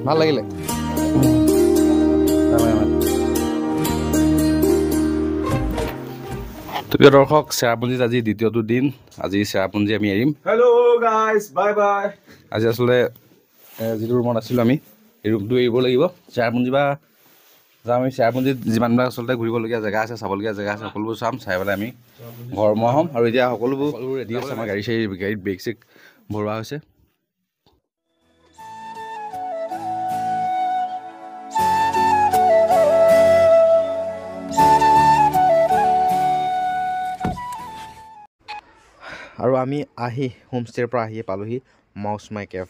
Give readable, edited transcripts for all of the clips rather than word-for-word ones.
ভাল লাগিলে প্ৰিয় দৰ্শক চেৰাপুঞ্জীত আজি দ্বিতীয়টো দিন আজি চেৰাপুঞ্জী আমি এৰিম হেল্ল' গাইজ বাই বাই আজি আচলতে যিটো ৰুমত আছিলোঁ আমি এই ৰুমটো এৰিব লাগিব চেৰাপুঞ্জী বা যাম আমি চেৰাপুঞ্জীত যিমানবিলাক আচলতে ঘূৰিবলগীয়া জেগা আছে চাবলগীয়া জেগা আছে সকলোবোৰ চাম চাই পেলাই আমি ঘৰমুৱা হ'ম আৰু এতিয়া সকলোবোৰ ৰেডি আছে আমাৰ গাড়ীত বেগ চেগ ভৰোৱা হৈছে আৰু আমি আহি হোমষ্টেৰ পৰা আহি পালোহি মাউচমাই কেফ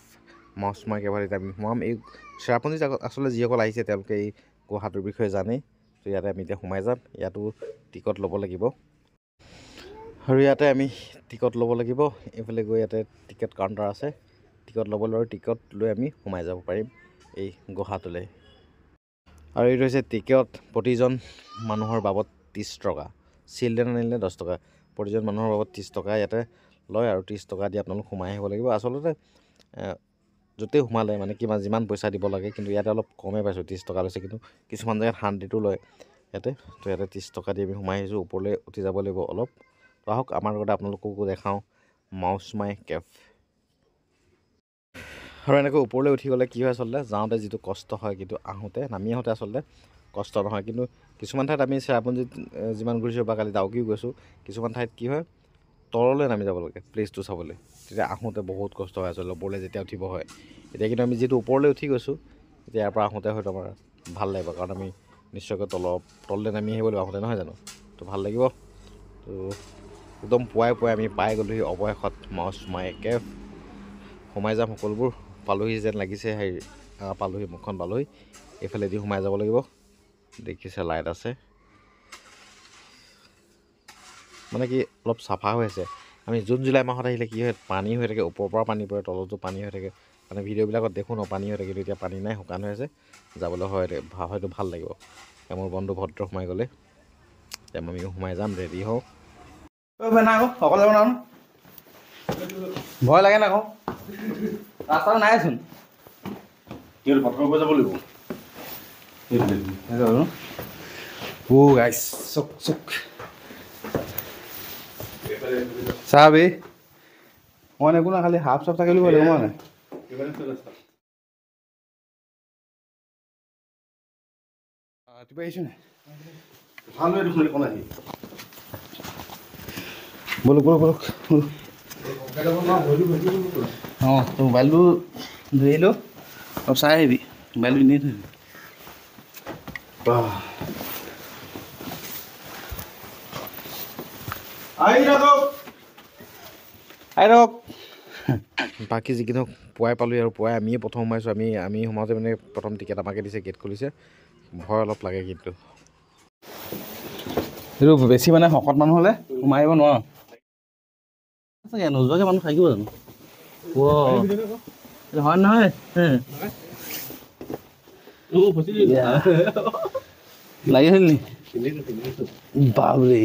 এতিয়া আমি সোমাম এই চেৰাপুঞ্জীত আচলতে যিসকল আহিছে তেওঁলোকে এই গুহাটোৰ বিষয়ে জানেই তো ইয়াতে আমি এতিয়া সোমাই যাম ইয়াতো টিকট ল'ব লাগিব আৰু ইয়াতে আমি টিকট ল'ব লাগিব এইফালে গৈ ইয়াতে টিকেট কাউণ্টাৰ আছে টিকট ল'ব লাগিব টিকট লৈ আমি সোমাই যাব পাৰিম এই গুহাটোলৈ আৰু এইটো হৈছে টিকট প্ৰতিজন মানুহৰ বাবদ 30 টকা চিলড্ৰেন আনিলে 10 টকা প্ৰতিজন মানুহৰ বাবদ 30 টকা ইয়াতে লয় আৰু 30 টকা দি আপোনালোক সোমাই আহিব লাগিব আচলতে য'তেই সোমালে মানে যিমান পইচা দিব লাগে কিন্তু ইয়াতে অলপ কমেই পাইছোঁ 30 টকা লৈছে কিন্তু কিছুমান জেগাত 100ও লয় ইয়াতে তো ইয়াতে 30 টকা দি আমি সোমাই আহিছোঁ ওপৰলৈ উঠি যাব লাগিব অলপ তো আহক আমাৰ লগতে আপোনালোককো দেখাওঁ মাউচমাই কেফ আৰু এনেকৈ ওপৰলৈ উঠি গ'লে কি হয় আচলতে যাওঁতে যিটো কষ্ট হয় কিন্তু নামি আহোঁতে আচলতে কষ্ট নহয় কিন্তু কিছুমান ঠাইত আমি চেৰাপুঞ্জীত যিমান ঘূৰিছোঁ বা কালি ডাউকিও গৈছোঁ কিছুমান ঠাইত কি হয় তললৈ নামি যাব লাগে প্লেচটো চাবলৈ তেতিয়া আহোঁতে বহুত কষ্ট হয় আচলতে ওপৰলৈ যেতিয়া উঠিব হয় এতিয়া কিন্তু আমি যিটো ওপৰলৈ উঠি গৈছোঁ এতিয়া ইয়াৰ পৰা আহোঁতে হয়তো আমাৰ ভাল লাগিব কাৰণ আমি নিশ্চয়কৈ তললৈ নামি আহিব লাগিব আহোঁতে নহয় জানো তো ভাল লাগিব তো একদম পুৱাই আমি পাই গ'লোহি অৱশেষত মাউচমাই কেফ সোমাই যাম সকলোবোৰ পালোহি যেন লাগিছে পালোহি মুখখন পালোহি এইফালেদি সোমাই যাব লাগিব দেখিছে লাইট আছে মানে কি অলপ চাফা হৈ আছে আমি জুন জুলাই মাহত আহিলে কি হয় পানী হৈ থাকে ওপৰৰ পৰা পানী পৰে তলতো পানী হৈ থাকে মানে ভিডিঅ'বিলাকত দেখোঁ ন পানী হৈ থাকে কিন্তু এতিয়া পানী নাই শুকান হৈ আছে যাবলৈ হয়তো ভাল লাগিব মোৰ বন্ধু ভদ্ৰ সোমাই গ'লে এতিয়া আমি সোমাই যাম ৰেডি হওঁ অকলে বনাওঁ ভয় লাগে না আকৌ ৰাস্তাটো নাইচোন প্ৰথম কৈ যাব লাগিব গাইছ চক চাবি মই একো না খালি হাফ চাফ থাকিলেও লাগিব মানে ৰাতিপুৱা আহিছোঁ নাই ভাল হয় দেখোন কোন আহি বলক অঁ মোবাইলটো ধৰি আহিলোঁ অলপ চাই আহিবি মোবাইলটো এনেই থৈ আহিৰক বাকী যিখিনি পুৱাই পালোঁ আৰু পুৱাই আমিয়ে প্ৰথম সোমাইছোঁ আমি সোমাওঁতে মানে প্ৰথম টিকেট আমাকে দিছে গেট খুলিছে ভয় অলপ লাগে কিন্তু এইটো বেছি মানে শকত মানুহ হ'লে সোমাই আহিব নোৱাৰোঁ চাগে নোযোৱাকৈ মানুহ থাকিব জানো হয় নহয় লাগিছিল নি বাবৰে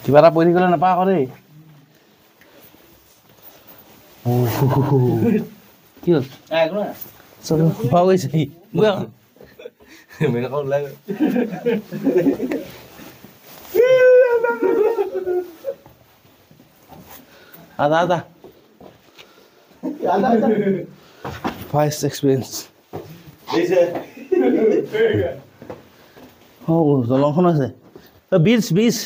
কিবা এটা পৰি থাকিলে নাপাওঁ আকৌ দেই কি হ'ল চব খোৱা গৈছে আদা ফাৰ্ষ্ট এক্সপিৰিয়েঞ্চ দলংখন আছে বিচ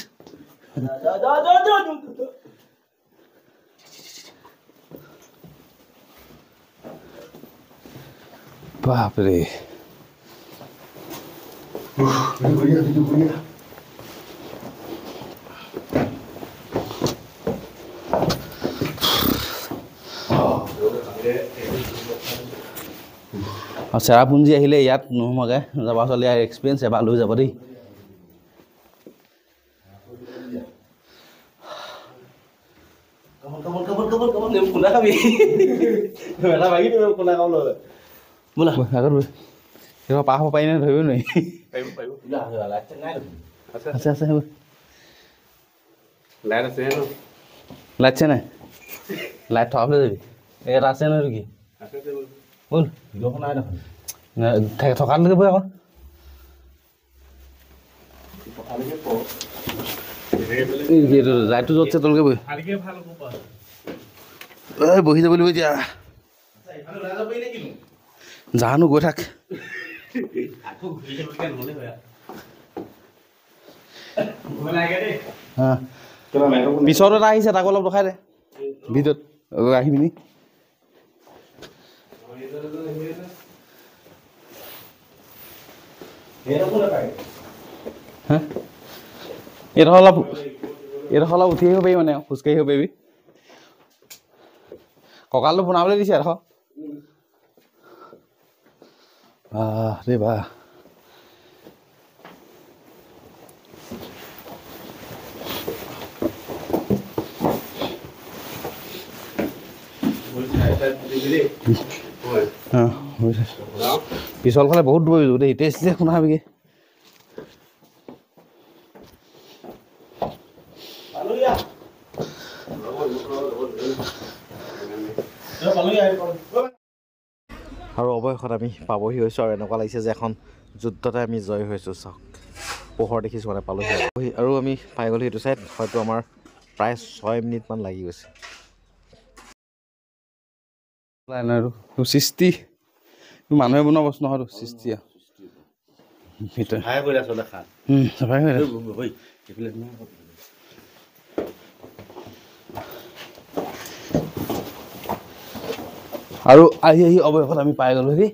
বাপৰে চেৰাপুঞ্জী আহিলে ইয়াত নোসোমাকে যাবা চলি ইয়াৰ এক্সপিৰিয়েঞ্চ এবাৰ লৈ যাব দেই বোলা আগত পাৰ হ'ব পাৰি নে ধৰিব নোৱাৰি লাইট আছে নাই লাইট থকাবলৈ যাবি ইয়াত আছে নহয় কি ব'ল থকালৈকে বৈ আকৌ লাইটটো য'ত আছে তলকৈ বৈ বহি যাব লাগিব এতিয়া জানো গৈ থাক পিছত এটা আহিছে তাক অলপ ৰখাই দে ভিতৰত আহি পিনি এইডোখৰ অলপ উঠি আহিব পাৰিবি মানে খোজকাঢ়ি আহিব পাৰিবি কঁকালটো বনাবলৈ দিছে এডোখৰ বাহ বাহ পিছল ফালে বহুত দৌৰিছো দেই টেষ্ট শুনা হাবিগে আৰু অৱশেষত আমি পাবহি হৈছোঁ আৰু এনেকুৱা লাগিছে যে এখন যুদ্ধতে আমি জয় হৈছোঁ চাওক পোহৰ দেখিছোঁ মানে পালোহি আৰু আমি পাই গ'লো সেইটো চাইড হয়তো আমাৰ প্ৰায় 6 মিনিটমান লাগি গৈছে সৃষ্টি মানুহে বনোৱা বস্তু নহয়তো সৃষ্টি আৰু আহি অৱশেষত আমি পাই গ'লোহি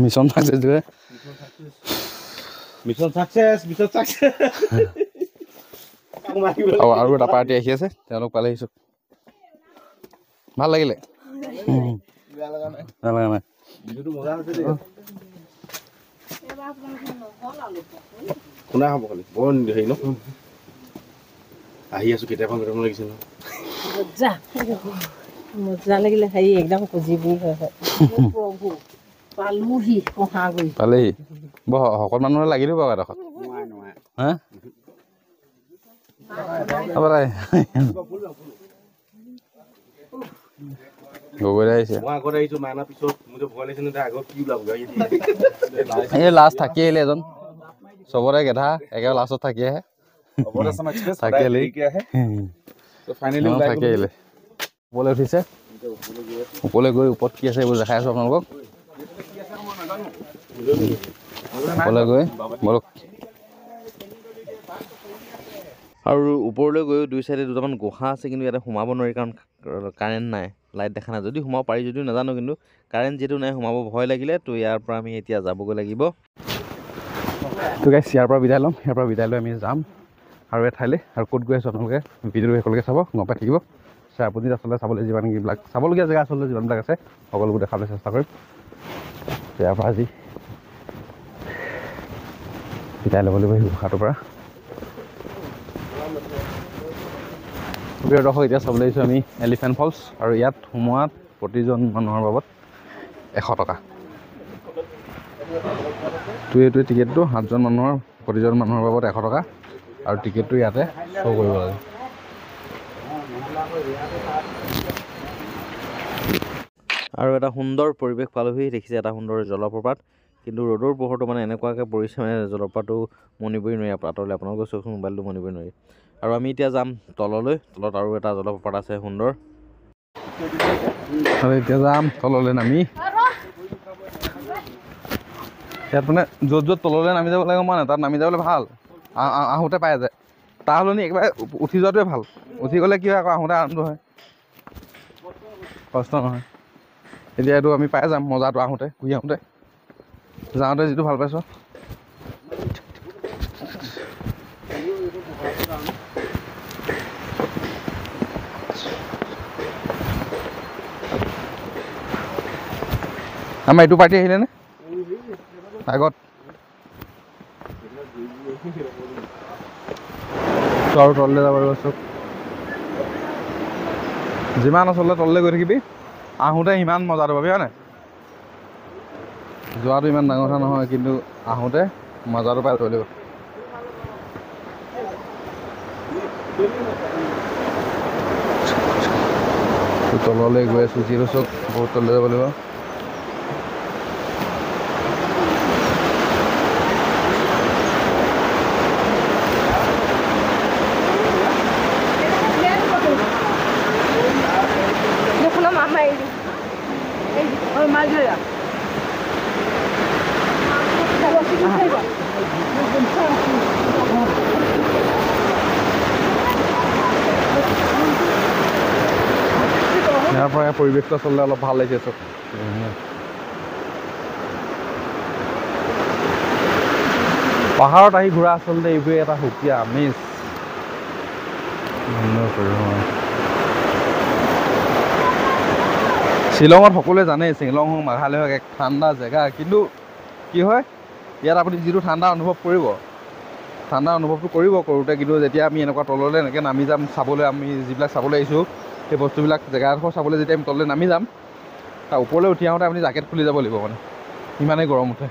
মিছন সাকচেছ দিলে আৰু এটা পাৰ্টি আহি আছে তেওঁলোক পালে আহিছোঁ ভাল লাগিলে ভাল লগা নাই শুনা হ'ব খালি বৰ হেৰি ন আহি আছোঁ কেতিয়াবা লাগিছে ন মজা লাগিলে হেৰি একদম কজিবি প্ৰভু পালোহি কহাগুৰি পালেহি বৰ সকলো মানুহৰে লাগিলো বাৰু এডোখৰত হা গগৈ আহিছে মই আগত আহিছোঁ মাইনাৰ পিছত মোৰ ভয় লাগিছে নহয় আগত কি ওলাব এই লাষ্ট থাকি আহিলে এজন চবৰে গেধা একেবাৰে লাষ্টত থাকি আহে থাকি আহিলে ওপৰলৈ উঠিছে ওপৰলৈ গৈ ওপৰত কি আছে এইবোৰ দেখাই আছোঁ আপোনালোকক ওপৰলৈ গৈ বলক আৰু ওপৰলৈ গৈ দুই চাইডে দুটামান গুহা আছে কিন্তু ইয়াতে সোমাব নোৱাৰি কাৰণ কাৰেণ্ট নাই লাইট দেখা নাই যদি সোমাব পাৰি যদিও নাজানো কিন্তু কাৰেণ্ট যিহেতু নাই সোমাব ভয় লাগিলে তো ইয়াৰ পৰা আমি এতিয়া যাবগৈ লাগিব তো গাইছ ইয়াৰ পৰা বিদায় ল'ম ইয়াৰ পৰা বিদায় লৈ আমি যাম আৰু এঠাইলৈ আৰু ক'ত গৈ আছোঁ আপোনালোকে ভিডিঅ'টো শেষলৈকে চাব গম পাই থাকিব চেৰাপুঞ্জীত আচলতে চাবলৈ যিমানবিলাক চাবলগীয়া জেগা আচলতে যিমানবিলাক আছে সকলোবোৰ দেখাবলৈ চেষ্টা কৰিম ইয়াৰ পৰা আজি বিদায় ল'ব লাগিব সেই গুহাটোৰ পৰা দৰ্শক এতিয়া চাবলৈ আহিছোঁ আমি এলিফেণ্ট ফলছ আৰু ইয়াত সোমোৱাত প্ৰতিজন মানুহৰ বাবদ 100 টকা এইটোৱে টিকেটটো 7জন মানুহৰ প্ৰতিজন মানুহৰ বাবদ 100 টকা আৰু টিকেটটো ইয়াতে শ্ব' কৰিব লাগে আৰু এটা সুন্দৰ পৰিৱেশ পালোহি দেখিছে এটা সুন্দৰ জলপ্ৰপাত কিন্তু ৰ'দৰ পোহৰটো মানে এনেকুৱাকৈ পৰিছে মানে জলপ্ৰপাতটো মনিবই নোৱাৰি আঁতৰলৈ আপোনালোকে চাওকচোন মোবাইলটো মনিবই নোৱাৰি আৰু আমি এতিয়া যাম তললৈ তলত আৰু এটা জলপ্ৰপাত আছে সুন্দৰ আৰু এতিয়া যাম তললৈ নামি ইয়াত মানে য'ত তললৈ নামি যাব লাগে মানে তাত নামি যাবলৈ ভাল আহোঁতে পাই যায় তাৰ সলনি একেবাৰে উঠি যোৱাটোৱে ভাল উঠি গ'লে কি হয় আকৌ আহোঁতে আনন্দ হয় কষ্ট নহয় এতিয়া এইটো আমি পাই যাম মজাটো আহোঁতে ঘূৰি আহোঁতে যাওঁতে যিটো ভাল পাইছোঁ আমাৰ এইটো পাৰ্টি আহিলেনে আগত আৰু তললৈ যাব লাগিব চব যিমান আচলতে তললৈ গৈ থাকিবি আহোঁতে সিমান মজাটো পাবি হয় নাই যোৱাটো ইমান ডাঙৰ কথা নহয়, কিন্তু আহোঁতে মজাটো পাই যাব লাগিব। তললৈ গৈ আছোঁ, যিহেতু চব বহুত তললৈ যাব লাগিব। ইয়াৰ পৰা পৰিৱেশটো আচলতে অলপ ভাল লাগিছে চব। পাহাৰত আহি ঘূৰা আচলতে এইবোৰে এটা সুকীয়া আমেজ। শ্বিলঙত সকলোৱে জানে, শ্বিলং হওক মেঘালয় হওক এক ঠাণ্ডা জেগা, কিন্তু কি হয় ইয়াত আপুনি যিটো ঠাণ্ডা অনুভৱ কৰিব, ঠাণ্ডা অনুভৱটো কৰোঁতে, কিন্তু যেতিয়া আমি এনেকুৱা তললৈ এনেকৈ নামি যাম চাবলৈ, আমি যিবিলাক চাবলৈ আহিছোঁ সেই বস্তুবিলাক জেগাডোখৰ চাবলৈ যেতিয়া আমি তললৈ নামি যাম, তাৰ ওপৰলৈ উঠি আহোঁতে আপুনি জেকেট খুলি যাব লাগিব, মানে ইমানেই গৰম উঠে।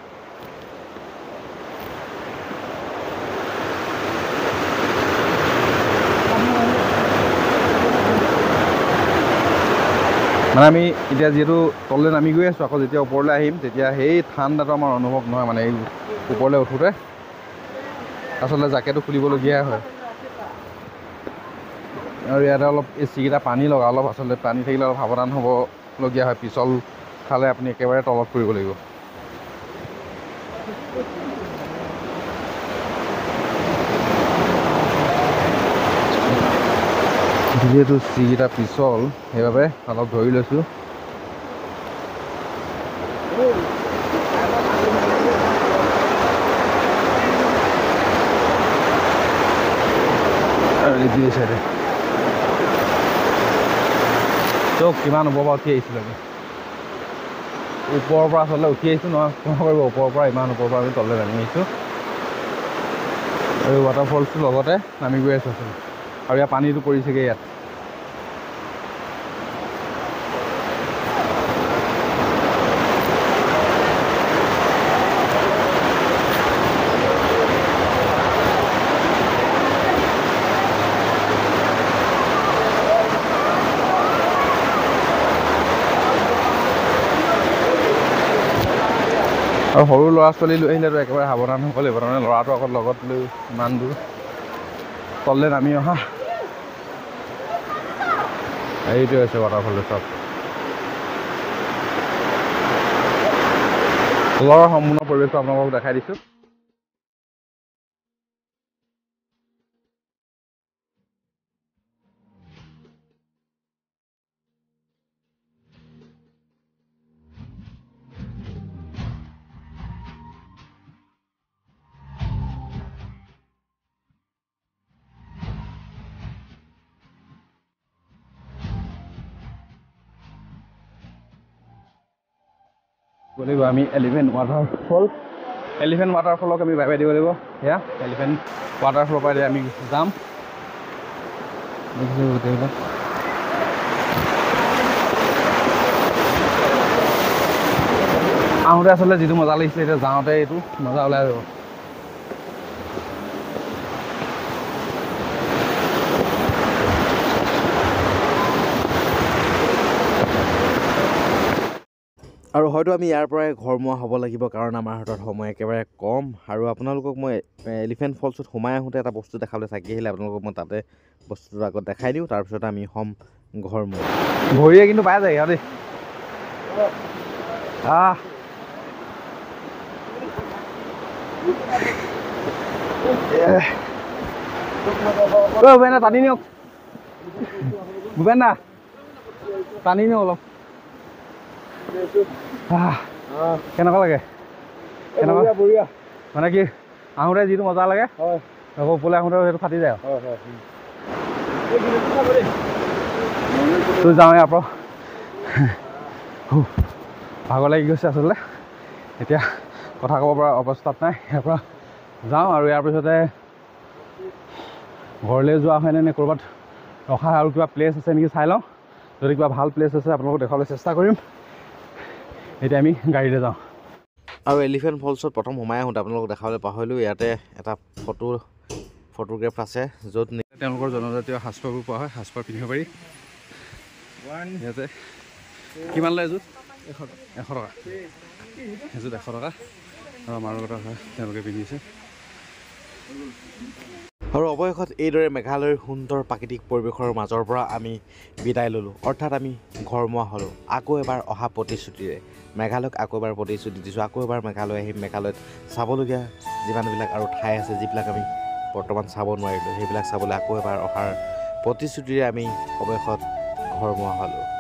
মানে আমি এতিয়া যিহেতু তললৈ নামি গৈ আছোঁ, আকৌ যেতিয়া ওপৰলৈ আহিম তেতিয়া সেই ঠাণ্ডাটো আমাৰ অনুভৱ নহয়, মানে এই ওপৰলৈ উঠোঁতে আচলতে জেকেটটো খুলিবলগীয়া হয়। আৰু ইয়াতে অলপ এচিকেইটা পানী লগা, অলপ আচলতে পানী থাকিলে অলপ সাৱধান হ'বলগীয়া হয়, পিছল খালে আপুনি একেবাৰে তলত পৰিব লাগিব। যিহেতু চিকেইটা পিছল সেইবাবে অলপ ধৰি লৈছোঁ। চব কিমান ওপৰৰ পৰা উঠি আহিছিলোঁ আমি, ওপৰৰ পৰা আচলতে উঠি আহিছোঁ নহয়, ক্ষমা কৰিব, ওপৰৰ পৰা ইমান ওপৰৰ পৰা আমি তললৈ নামি আহিছোঁ। আৰু ৱাটাৰফলছটোৰ লগতে নামি গৈ আছোঁ আচলতে, আৰু ইয়াৰ পানীটো পৰিছেগৈ ইয়াত। আৰু সৰু ল'ৰা ছোৱালী লৈ আহিলেতো একেবাৰে সাৱধান হ'ব লাগিব, তাৰমানে ল'ৰাটো আকৌ লগত লৈ ইমান দূৰ তললৈ নামি অহা। এইটোৱে হৈছে ৱাটাৰফলটো চব। তলৰ সম্পূৰ্ণ পৰিৱেশটো আপোনালোকক দেখাই দিছোঁ। লাগিব আমি এলিফেণ্ট ৱাটাৰফলক আমি বাই বাই দিব লাগিব। সেয়া এলিফেণ্ট ৱাটাৰফলৰ পৰা আমি যাম। দেখিছোঁ গোটেইবিলাক আহোঁতে আচলতে যিটো মজা লাগিছিলে, এতিয়া যাওঁতে এইটো মজা ওলাই যাব। আৰু হয়তো আমি ইয়াৰ পৰাই ঘৰমুৱা হ'ব লাগিব, কাৰণ আমাৰ হাতত সময় একেবাৰে কম। আৰু আপোনালোকক মই এলিফেণ্ট ফলছত সোমাই আহোঁতে এটা বস্তু দেখাবলৈ থাকি আহিলে, আপোনালোকক মই তাতে বস্তুটো আগত দেখাই দিওঁ, তাৰপিছত আমি হ'ম ঘৰমুৱা। ভৰিয়ে কিন্তু পাই যায় দেই। ভূপেন দা টানি নিয়ক, ভূপেন দা টানি নিয়ক অলপ। কেনেকুৱা লাগে? কেনেকুৱা মানে কি আহোঁতে যিটো মজা লাগে, আকৌ ওপৰলৈ আহোঁতে সেইটো ফাটি যায়। তো যাওঁ ইয়াৰ পৰা, ভাগৰ লাগি গৈছে আচলতে, এতিয়া কথা ক'ব পৰা অৱস্থাত নাই। ইয়াৰ পৰা যাওঁ আৰু ইয়াৰ পিছতে ঘৰলৈ যোৱা হয়নে নে ক'ৰবাত ৰখা আৰু কিবা প্লেচ আছে নেকি চাই লওঁ। যদি কিবা ভাল প্লেচ আছে আপোনালোকক দেখাবলৈ চেষ্টা কৰিম। এতিয়া আমি গাড়ীলৈ যাওঁ। আৰু এলিফেণ্ট ফলছত প্ৰথম সোমাই আহোঁতে আপোনালোকক দেখাবলৈ পাহৰিলোঁ ইয়াতে এটা ফটোগ্ৰাফ আছে য'ত তেওঁলোকৰ জনজাতীয় সাজপাৰবোৰ পোৱা হয় সাজপাৰ পিন্ধিব পাৰি ইয়াতে কিমান লয় এযোৰ 100 টকা এযোৰ 100 টকা আৰু আমাৰ কথা হয় তেওঁলোকে পিন্ধিছে আৰু অৱশেষত এইদৰে মেঘালয়ৰ সুন্দৰ প্ৰাকৃতিক পৰিৱেশৰ মাজৰ পৰা আমি বিদায় ল'লোঁ অৰ্থাৎ আমি ঘৰমুৱা হ'লোঁ আকৌ এবাৰ অহা প্ৰতিশ্ৰুতিৰে মেঘালয়ক আকৌ এবাৰ প্ৰতিশ্ৰুতি দিছোঁ আকৌ এবাৰ মেঘালয় আহিম মেঘালয়ত চাবলগীয়া যিমানবিলাক আৰু ঠাই আছে যিবিলাক আমি বৰ্তমান চাব নোৱাৰিলোঁ সেইবিলাক চাবলৈ আকৌ এবাৰ অহাৰ প্ৰতিশ্ৰুতিৰে আমি অৱশেষত ঘৰমুৱা হ'লোঁ